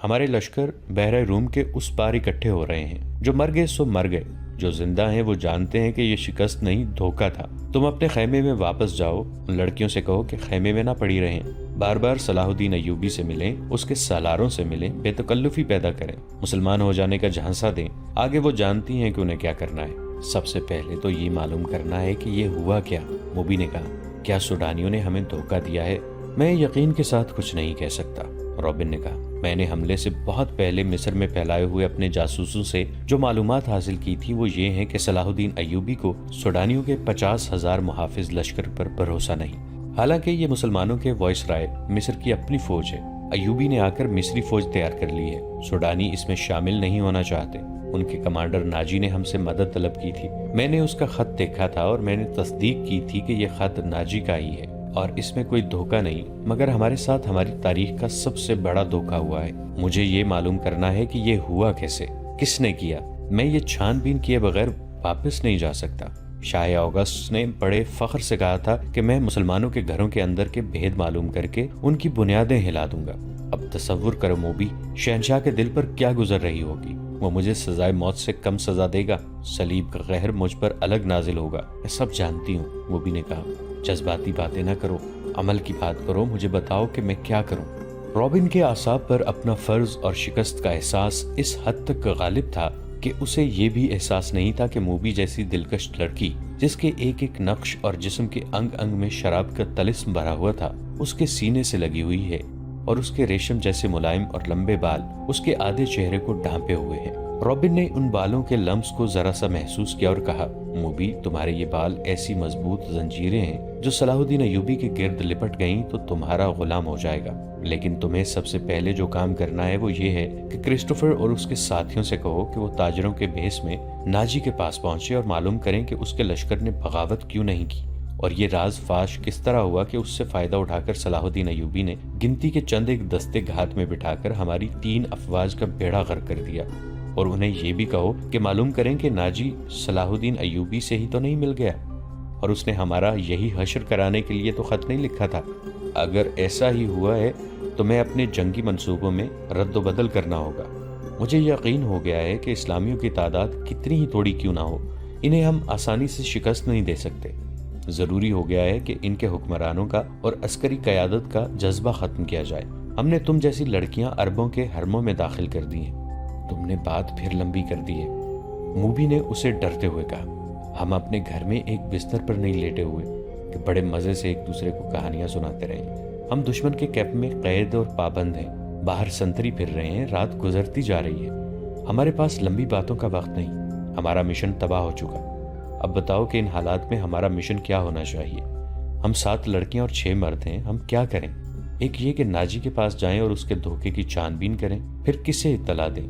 ہمارے لشکر بحر روم کے اس پار اکٹھے ہو رہے ہیں۔ جو مر گئے سو مر گئے، جو زندہ ہیں وہ جانتے ہیں کہ یہ شکست نہیں، دھوکہ تھا۔ تم اپنے خیمے میں واپس جاؤ، ان لڑکیوں سے کہو کہ خیمے میں نہ پڑی رہیں، بار بار صلاح الدین ایوبی سے ملیں، اس کے سالاروں سے ملیں، بے تکلفی پیدا کریں، مسلمان ہو جانے کا جھانسا دیں۔ آگے وہ جانتی ہیں کہ انہیں کیا کرنا ہے۔ سب سے پہلے تو یہ معلوم کرنا ہے کہ یہ ہوا کیا۔ موبی نے کہا، کیا سوڈانیوں نے ہمیں دھوکہ دیا ہے؟ میں یقین کے ساتھ کچھ نہیں کہہ سکتا، رابن نے کہا۔ میں نے حملے سے بہت پہلے مصر میں پھیلائے ہوئے اپنے جاسوسوں سے جو معلومات حاصل کی تھی وہ یہ ہیں کہ صلاح الدین ایوبی کو سوڈانیوں کے 50,000 محافظ لشکر پر بھروسہ نہیں، حالانکہ یہ مسلمانوں کے وائس رائے مصر کی اپنی فوج ہے۔ ایوبی نے آ کر مصری فوج تیار کر لی ہے، سوڈانی اس میں شامل نہیں ہونا چاہتے۔ ان کے کمانڈر ناجی نے ہم سے مدد طلب کی تھی، میں نے اس کا خط دیکھا تھا اور میں نے تصدیق کی تھی کہ یہ خط ناجی کا ہی ہے اور اس میں کوئی دھوکہ نہیں، مگر ہمارے ساتھ ہماری تاریخ کا سب سے بڑا دھوکہ ہوا ہے۔ مجھے یہ معلوم کرنا ہے کہ یہ ہوا کیسے، کس نے کیا۔ میں یہ چھان بین کیے بغیر واپس نہیں جا سکتا۔ شاہ اگسٹ نے بڑے فخر سے کہا تھا کہ میں مسلمانوں کے گھروں کے اندر کے بھید معلوم کر کے ان کی بنیادیں ہلا دوں گا۔ اب تصور کرو موبی، شہنشاہ کے دل پر کیا گزر رہی ہوگی۔ وہ مجھے سزائے موت سے کم سزا دے گا، صلیب کا قہر مجھ پر الگ نازل ہوگا، میں سب جانتی ہوں، موبی نے کہا۔ جذباتی باتیں نہ کرو، عمل کی بات کرو، مجھے بتاؤ کہ میں کیا کروں۔ رابن کے اعصاب پر اپنا فرض اور شکست کا احساس اس حد تک غالب تھا کہ اسے یہ بھی احساس نہیں تھا کہ موبی جیسی دلکش لڑکی جس کے ایک ایک نقش اور جسم کے انگ انگ میں شراب کا طلسم بھرا ہوا تھا اس کے سینے سے لگی ہوئی ہے، اور اس کے ریشم جیسے ملائم اور لمبے بال اس کے آدھے چہرے کو ڈھانپے ہوئے ہیں۔ رابن نے ان بالوں کے لمس کو ذرا سا محسوس کیا اور کہا، موبی تمہارے یہ بال ایسی مضبوط زنجیریں ہیں جو صلاح الدین ایوبی کے گرد لپٹ گئیں تو تمہارا غلام ہو جائے گا، لیکن تمہیں سب سے پہلے جو کام کرنا ہے وہ یہ ہے کہ کرسٹوفر اور اس کے ساتھیوں سے کہو کہ وہ تاجروں کے بھیس میں ناجی کے پاس پہنچے اور معلوم کریں کہ اس کے لشکر نے بغاوت کیوں نہیں کی اور یہ راز فاش کس طرح ہوا کہ اس سے فائدہ اٹھا کر صلاح الدین ایوبی نے گنتی کے چند ایک دستے گھات میں بٹھا کر ہماری 3 افواج کا بیڑا غرق کر دیا، اور انہیں یہ بھی کہو کہ معلوم کریں کہ ناجی صلاح الدین ایوبی سے ہی تو نہیں مل گیا اور اس نے ہمارا یہی حشر کرانے کے لیے تو خط نہیں لکھا تھا۔ اگر ایسا ہی ہوا ہے تو میں اپنے جنگی منصوبوں میں رد و بدل کرنا ہوگا۔ مجھے یقین ہو گیا ہے کہ اسلامیوں کی تعداد کتنی ہی تھوڑی کیوں نہ ہو، انہیں ہم آسانی سے شکست نہیں دے سکتے۔ ضروری ہو گیا ہے کہ ان کے حکمرانوں کا اور عسکری قیادت کا جذبہ ختم کیا جائے۔ ہم نے تم جیسی لڑکیاں عربوں کے حرموں میں داخل کر دی ہیں۔ تم نے بات پھر لمبی کر دی ہے، موبی نے اسے ڈرتے ہوئے کہا۔ ہم اپنے گھر میں ایک بستر پر نہیں لیٹے ہوئے کہ بڑے مزے سے ایک دوسرے کو کہانیاں سناتے رہیں۔ ہم دشمن کے کیمپ میں قید اور پابند ہیں، باہر سنتری پھر رہے ہیں، رات گزرتی جا رہی ہے۔ ہمارے پاس لمبی باتوں کا وقت نہیں، ہمارا مشن تباہ ہو چکا۔ اب بتاؤ کہ ان حالات میں ہمارا مشن کیا ہونا چاہیے؟ ہم 7 لڑکیاں اور 6 مرد ہیں، ہم کیا کریں؟ ایک یہ کہ ناجی کے پاس جائیں اور اس کے دھوکے کی چھان بین کریں، پھر کسے اطلاع دیں؟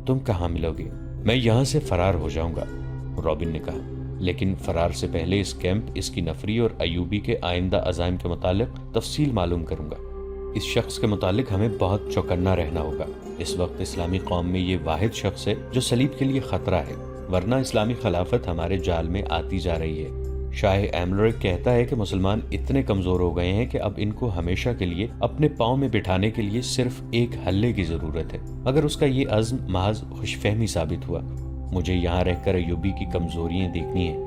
تم کہاں ملو گے؟ میں یہاں سے فرار ہو جاؤں گا، رابن نے کہا، لیکن فرار سے پہلے اس کیمپ، اس کی نفری اور ایوبی کے آئندہ عزائم کے متعلق تفصیل معلوم کروں گا۔ اس شخص کے متعلق ہمیں بہت چوکنا رہنا ہوگا۔ اس وقت اسلامی قوم میں یہ واحد شخص ہے جو صلیب کے لیے خطرہ ہے، ورنہ اسلامی خلافت ہمارے جال میں آتی جا رہی ہے۔ شاہ ایملرک کہتا ہے کہ مسلمان اتنے کمزور ہو گئے ہیں کہ اب ان کو ہمیشہ کے لیے اپنے پاؤں میں بٹھانے کے لیے صرف ایک حلے کی ضرورت ہے، مگر اس کا یہ عزم محض خوش فہمی ثابت ہوا۔ مجھے یہاں رہ کر ایوبی کی کمزوریاں دیکھنی ہیں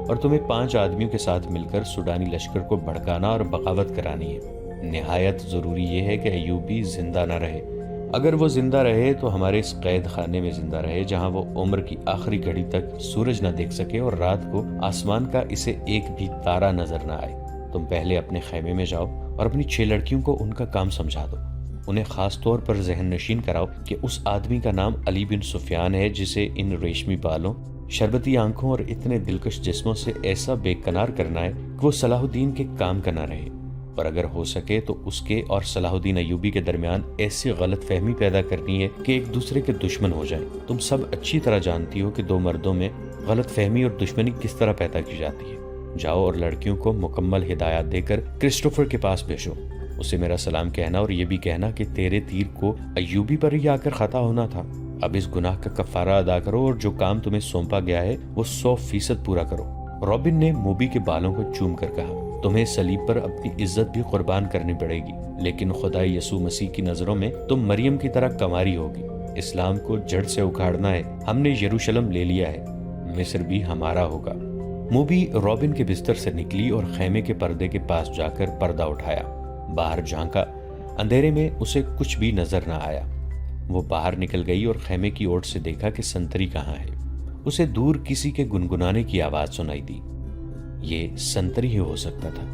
اور تمہیں 5 آدمیوں کے ساتھ مل کر سوڈانی لشکر کو بھڑکانا اور بغاوت کرانی ہے۔ نہایت ضروری یہ ہے کہ ایوبی زندہ نہ رہے۔ اگر وہ زندہ رہے تو ہمارے اس قید خانے میں زندہ رہے جہاں وہ عمر کی آخری گھڑی تک سورج نہ دیکھ سکے اور رات کو آسمان کا اسے ایک بھی تارا نظر نہ آئے۔ تم پہلے اپنے خیمے میں جاؤ اور اپنی 6 لڑکیوں کو ان کا کام سمجھا دو۔ انہیں خاص طور پر ذہن نشین کراؤ کہ اس آدمی کا نام علی بن سفیان ہے جسے ان ریشمی بالوں، شربتی آنکھوں اور اتنے دلکش جسموں سے ایسا بے کنار کرنا ہے کہ وہ صلاح الدین کے کام کا نہ رہے، اور اگر ہو سکے تو اس کے اور صلاح الدین ایوبی کے درمیان ایسی غلط فہمی پیدا کرنی ہے کہ ایک دوسرے کے دشمن ہو جائیں۔ تم سب اچھی طرح جانتی ہو کہ 2 مردوں میں غلط فہمی اور دشمنی کس طرح پیدا کی جاتی ہے۔ جاؤ اور لڑکیوں کو مکمل ہدایات دے کر کرسٹوفر کے پاس بھیجو، اسے میرا سلام کہنا اور یہ بھی کہنا کہ تیرے تیر کو ایوبی پر ہی آ کر خطا ہونا تھا۔ اب اس گناہ کا کفارہ ادا کرو اور جو کام تمہیں سونپا گیا ہے وہ 100% پورا کرو۔ رابن نے موبی کے بالوں کو چوم کر کہا، تمہیں صلیب پر اپنی عزت بھی قربان کرنی پڑے گی، لیکن خدا یسوع مسیح کی نظروں میں تم مریم کی طرح کماری ہوگی۔ اسلام کو جڑ سے اکھاڑنا ہے، ہم نے یروشلم لے لیا ہے، مصر بھی ہمارا ہوگا۔ موبی رابن کے بستر سے نکلی اور خیمے کے پردے کے پاس جا کر پردہ اٹھایا۔ باہر جھانکا، اندھیرے میں اسے کچھ بھی نظر نہ آیا۔ وہ باہر نکل گئی اور خیمے کی اوٹ سے دیکھا کہ سنتری کہاں ہے۔ اسے دور کسی کے گنگنانے کی آواز سنائی دی۔ یہ سنتری ہی ہو سکتا تھا۔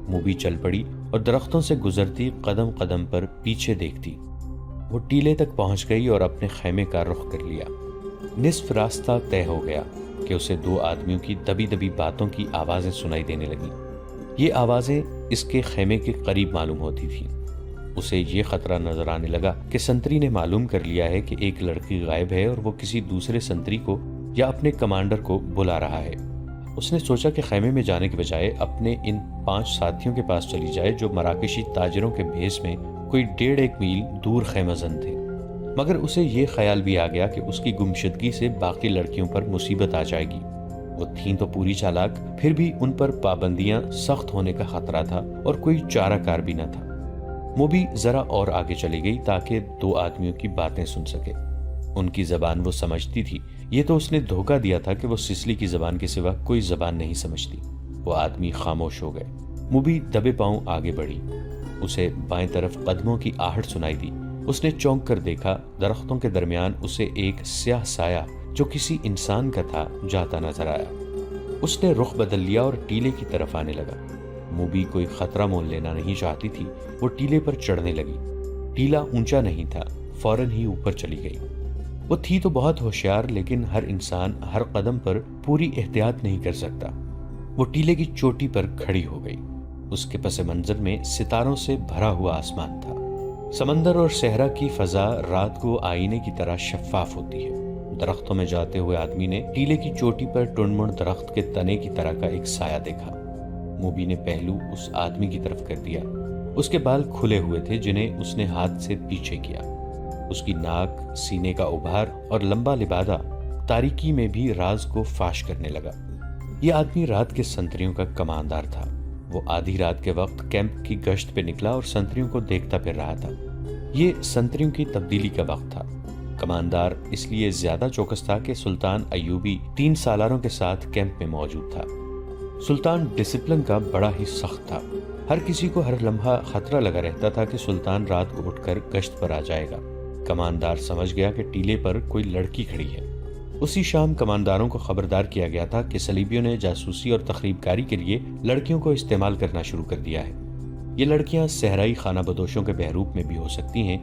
موبی چل پڑی اور درختوں سے گزرتی قدم قدم پر پیچھے دیکھتی۔ وہ ٹیلے تک پہنچ گئی اور اپنے خیمے کا رخ کر لیا۔ نصف راستہ طے ہو گیا کہ اسے دو آدمیوں کی دبی دبی باتوں کی آوازیں سنائی دینے لگیں۔ یہ آوازیں اس کے خیمے کے قریب معلوم ہوتی تھیں۔ اسے یہ خطرہ نظر آنے لگا کہ سنتری نے معلوم کر لیا ہے کہ ایک لڑکی غائب ہے اور وہ کسی دوسرے سنتری کو یا اپنے کمانڈر کو بلا رہا ہے۔ اس نے سوچا کہ خیمے میں جانے کے بجائے اپنے ان 5 ساتھیوں کے پاس چلی جائے جو مراکشی تاجروں کے بھیس میں کوئی 1.5 میل دور خیمہ زن تھے۔ مگر اسے یہ خیال بھی آ گیا کہ اس کی گمشدگی سے باقی لڑکیوں پر مصیبت آ جائے گی۔ وہ تھیں تو پوری چالاک، پھر بھی ان پر پابندیاں سخت ہونے کا خطرہ تھا اور کوئی چارہ کار بھی نہ تھا۔ موبی ذرا اور آگے چلی گئی تاکہ 2 آدمیوں کی باتیں سن سکے۔ ان کی زبان وہ سمجھتی تھی۔ یہ تو اس نے دھوکہ دیا تھا کہ وہ سسلی کی زبان کے سوا کوئی زبان نہیں سمجھتی۔ وہ آدمی خاموش ہو گئے۔ موبی دبے پاؤں آگے بڑھی۔ اسے بائیں طرف قدموں کی آہٹ سنائی دی۔ اس نے چونک کر دیکھا، درختوں کے درمیان اسے ایک سیاہ سایہ جو کسی انسان کا تھا جاتا نظر آیا۔ اس نے رخ بدل لیا اور ٹیلے کی طرف آنے لگا۔ موبی کوئی خطرہ مول لینا نہیں چاہتی تھی۔ وہ ٹیلے پر چڑھنے لگی۔ ٹیلا اونچا نہیں تھا، فوراً ہی اوپر چلی گئی۔ وہ تھی تو بہت ہوشیار، لیکن ہر انسان ہر قدم پر پوری احتیاط نہیں کر سکتا۔ وہ ٹیلے کی چوٹی پر کھڑی ہو گئی۔ اس کے پس منظر میں ستاروں سے بھرا ہوا آسمان تھا۔ سمندر اور صحرا کی فضا رات کو آئینے کی طرح شفاف ہوتی ہے۔ درختوں میں جاتے ہوئے آدمی نے ٹیلے کی چوٹی پر ٹنمن درخت کے تنے کی طرح کا ایک سایہ دیکھا۔ موبی نے پہلو اس آدمی کی طرف کر دیا۔ اس کے بال کھلے ہوئے تھے جنہیں اس نے ہاتھ سے پیچھے کیا۔ اس کی ناک، سینے کا ابھار اور لمبا لبادہ تاریکی میں بھی راز کو فاش کرنے لگا۔ یہ آدمی رات کے سنتریوں کا کماندار تھا۔ وہ آدھی رات کے وقت کیمپ کی گشت پہ نکلا اور سنتریوں کو دیکھتا پھر رہا تھا۔ یہ سنتریوں کی تبدیلی کا وقت تھا۔ کماندار اس لیے زیادہ چوکس تھا کہ سلطان ایوبی 3 سالاروں کے ساتھ کیمپ میں موجود تھا۔ سلطان ڈسپلن کا بڑا ہی سخت تھا۔ ہر کسی کو ہر لمحہ خطرہ لگا رہتا تھا کہ سلطان رات کو اٹھ کر گشت پر آ جائے گا۔ کماندار سمجھ گیا کہ ٹیلے پر کوئی لڑکی کھڑی ہے۔ اسی شام کمانداروں کو خبردار کیا گیا تھا کہ صلیبیوں نے جاسوسی اور تخریب کاری کے لیے لڑکیوں کو استعمال کرنا شروع کر دیا ہے۔ یہ لڑکیاں صحرائی خانہ بدوشوں کے بحروپ میں بھی ہو سکتی ہیں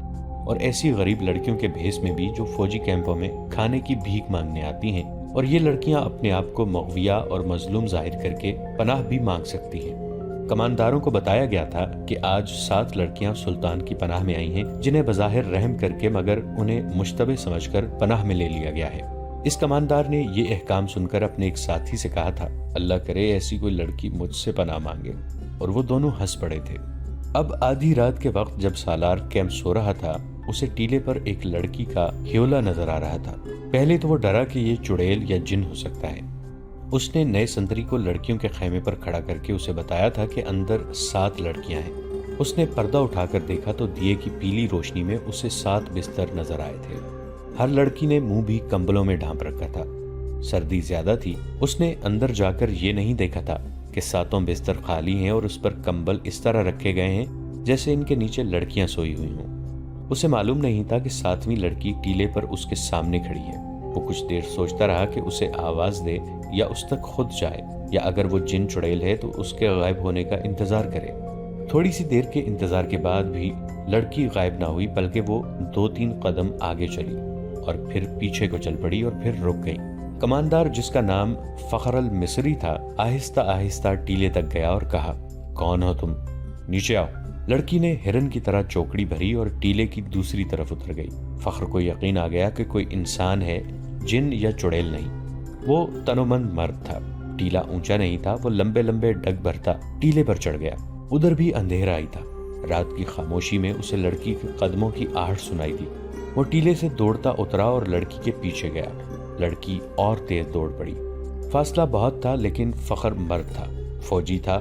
اور ایسی غریب لڑکیوں کے بھیس میں بھی جو فوجی کیمپوں میں کھانے کی بھیک مانگنے آتی ہیں، اور یہ لڑکیاں اپنے آپ کو مغویہ اور مظلوم ظاہر کر کے پناہ بھی مانگ سکتی ہیں۔ کمانداروں کو بتایا گیا تھا کہ آج 7 لڑکیاں سلطان کی پناہ میں آئی ہیں جنہیں بظاہر رحم کر کے مگر انہیں مشتبہ سمجھ کر پناہ میں لے لیا گیا ہے۔ اس کماندار نے یہ احکام سن کر اپنے ایک ساتھی سے کہا تھا، اللہ کرے ایسی کوئی لڑکی مجھ سے پناہ مانگے، اور وہ دونوں ہنس پڑے تھے۔ اب آدھی رات کے وقت جب سالار کیمپ سو رہا تھا، اسے ٹیلے پر ایک لڑکی کا ہیولا نظر آ رہا تھا۔ پہلے تو وہ ڈرا کہ یہ چڑیل یا جن ہو سکتا ہے۔ اس نے نئے سنتری کو لڑکیوں کے خیمے پر کھڑا کر کے اسے بتایا تھا کہ اندر 7 لڑکیاں ہیں۔ اس نے پردہ اٹھا کر دیکھا تو دیے کی پیلی روشنی میں اسے 7 بستر نظر آئے تھے۔ ہر لڑکی نے منہ بھی کمبلوں میں ڈھانپ رکھا تھا۔ سردی زیادہ تھی۔ اس نے اندر جا کر یہ نہیں دیکھا تھا کہ 7 بستر خالی ہیں اور اس پر کمبل اس طرح رکھے گئے ہیں جیسے ان کے نیچے لڑکیاں سوئی ہوئی ہوں۔ اسے معلوم نہیں تھا کہ 7ویں لڑکی ٹیلے پر اس کے سامنے کھڑی ہے۔ وہ کچھ دیر سوچتا رہا کہ اسے آواز دے یا اس تک خود جائے، یا اگر وہ جن چڑیل ہے تو اس کے غائب ہونے کا انتظار کرے۔ تھوڑی سی دیر کے انتظار کے بعد بھی لڑکی غائب نہ ہوئی، بلکہ وہ 2-3 قدم آگے چلی اور پھر پیچھے کو چل پڑی اور پھر رک گئی۔ کماندار، جس کا نام فخر المصری تھا، آہستہ آہستہ ٹیلے تک گیا اور کہا، کون ہو تم؟ نیچے آؤ۔ لڑکی نے ہرن کی طرح چوکڑی بھری اور ٹیلے کی دوسری طرف اتر گئی۔ فخر کو یقین آ گیا کہ کوئی انسان ہے، جن یا چڑیل نہیں۔ وہ تنومند مرد تھا۔ ٹیلا اونچا نہیں تھا، وہ لمبے لمبے ڈگ بھرتا ٹیلے پر چڑھ گیا۔ ادھر بھی اندھیرا ہی تھا۔ رات کی خاموشی میں اسے لڑکی کے قدموں کی آہٹ سنائی دی۔ وہ ٹیلے سے دوڑتا اترا اور لڑکی کے پیچھے گیا۔ لڑکی اور تیز دوڑ پڑی۔ فاصلہ بہت تھا، لیکن فخر مرد تھا، فوجی تھا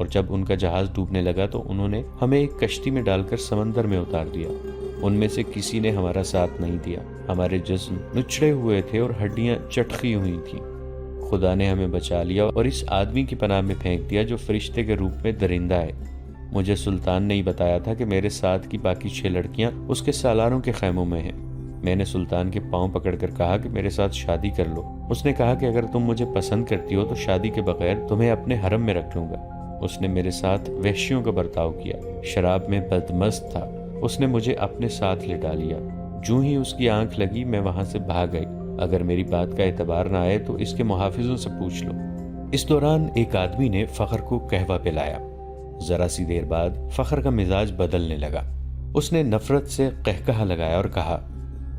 اور جب ان کا جہاز ڈوبنے لگا تو انہوں نے ہمیں ایک کشتی میں ڈال کر سمندر میں اتار دیا۔ ان میں سے کسی نے ہمارا ساتھ نہیں دیا، ہمارے جسم نچڑے ہوئے تھے اور ہڈیاں چٹکی ہوئی تھیں۔ خدا نے ہمیں بچا لیا اور اس آدمی کی پناہ میں پھینک دیا جو فرشتے کے روپ میں درندہ ہے۔ مجھے سلطان نے ہی بتایا تھا کہ میرے ساتھ کی باقی 6 لڑکیاں اس کے سالاروں کے خیموں میں ہیں۔ میں نے سلطان کے پاؤں پکڑ کر کہا کہ میرے ساتھ شادی کر لو۔ اس نے کہا کہ اگر تم مجھے پسند کرتی ہو تو شادی کے بغیر تمہیں اپنے حرم میں رکھ لوں گا۔ اس نے میرے ساتھ وحشیوں کا برتاؤ کیا، شراب میں بدمست تھا۔ اس نے مجھے اپنے ساتھ لٹا لیا۔ جو ہی اس کی آنکھ لگی میں وہاں سے بھاگ گئی۔ اگر میری بات کا اعتبار نہ آئے تو اس کے محافظوں سے پوچھ لو۔ اس دوران ایک آدمی نے فخر کو قہوہ پلایا۔ ذرا سی دیر بعد فخر کا مزاج بدلنے لگا۔ اس نے نفرت سے قہقہا لگایا اور کہا،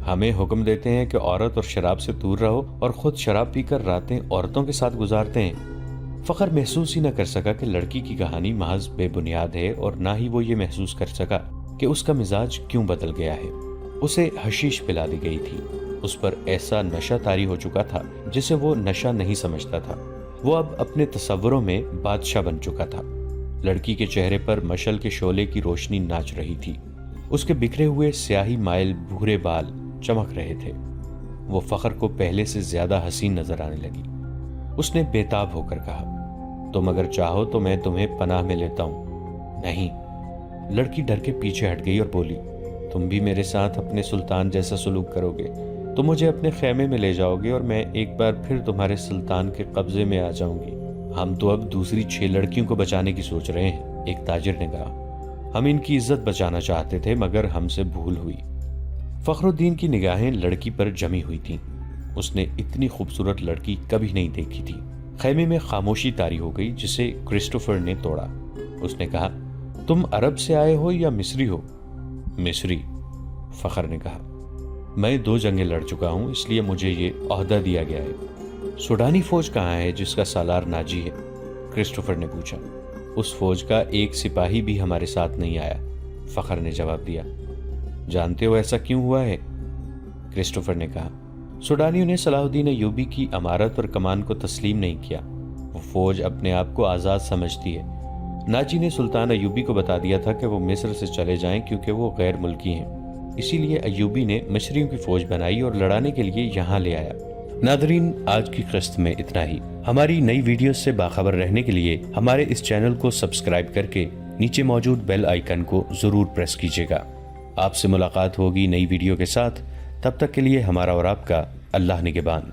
ہمیں حکم دیتے ہیں کہ عورت اور شراب سے دور رہو اور خود شراب پی کر راتیں عورتوں کے ساتھ گزارتے ہیں۔ فخر محسوس ہی نہ کر سکا کہ لڑکی کی کہانی محض بے بنیاد ہے، اور نہ ہی وہ یہ محسوس کر سکا کہ اس کا مزاج کیوں بدل گیا ہے۔ اسے حشیش پلا دی گئی تھی۔ اس پر ایسا نشہ طاری ہو چکا تھا جسے وہ نشہ نہیں سمجھتا تھا۔ وہ اب اپنے تصوروں میں بادشاہ بن چکا تھا۔ لڑکی کے چہرے پر مشعل کے شعلے کی روشنی ناچ رہی تھی۔ اس کے بکھرے ہوئے سیاہی مائل بھورے بال چمک رہے تھے۔ وہ فخر کو پہلے سے زیادہ حسین نظر آنے لگی۔ اس نے بےتاب ہو کر کہا، تم اگر چاہو تو میں تمہیں پناہ میں لیتا ہوں۔ نہیں۔ لڑکی ڈر کے پیچھے ہٹ گئی اور بولی، تم بھی میرے ساتھ اپنے سلطان جیسا سلوک کرو گے، تم مجھے اپنے خیمے میں لے جاؤ گے اور میں ایک بار پھر تمہارے سلطان کے قبضے میں آ جاؤں گی۔ ہم تو اب دوسری 6 لڑکیوں کو بچانے کی سوچ رہے ہیں، ایک تاجر نے کہا۔ ہم ان کی عزت بچانا چاہتے تھے مگر ہم سے بھول ہوئی۔ فخر الدین کی نگاہیں لڑکی پر جمی ہوئی تھیں۔ اس نے اتنی خوبصورت لڑکی کبھی نہیں دیکھی تھی۔ خیمے میں خاموشی طاری ہو گئی جسے کرسٹوفر نے توڑا۔ اس نے کہا، تم عرب سے آئے ہو یا مصری ہو؟ مصری، فخر نے کہا۔ میں 2 جنگیں لڑ چکا ہوں، اس لیے مجھے یہ عہدہ دیا گیا ہے۔ سوڈانی فوج کہاں ہے جس کا سالار ناجی ہے؟ کرسٹوفر نے پوچھا۔ اس فوج کا ایک سپاہی بھی ہمارے ساتھ نہیں آیا، فخر نے جواب دیا۔ جانتے ہو ایسا کیوں ہوا ہے؟ کرسٹوفر نے کہا۔ سوڈانیوں نے صلاح الدین ایوبی کی امارت اور کمان کو تسلیم نہیں کیا۔ وہ فوج اپنے آپ کو آزاد سمجھتی ہے۔ ناجی نے سلطان ایوبی کو بتا دیا تھا کہ وہ مصر سے چلے جائیں کیونکہ وہ غیر ملکی ہیں۔ اسی لیے ایوبی نے مصریوں کی فوج بنائی اور لڑانے کے لیے یہاں لے آیا۔ ناظرین، آج کی قسط میں اتنا ہی۔ ہماری نئی ویڈیوز سے باخبر رہنے کے لیے ہمارے اس چینل کو سبسکرائب کر کے نیچے موجود بیل آئیکن کو ضرور پریس کیجیے گا۔ آپ سے ملاقات ہوگی نئی ویڈیو کے ساتھ۔ تب تک کے لیے ہمارا اور آپ کا اللہ نگہبان۔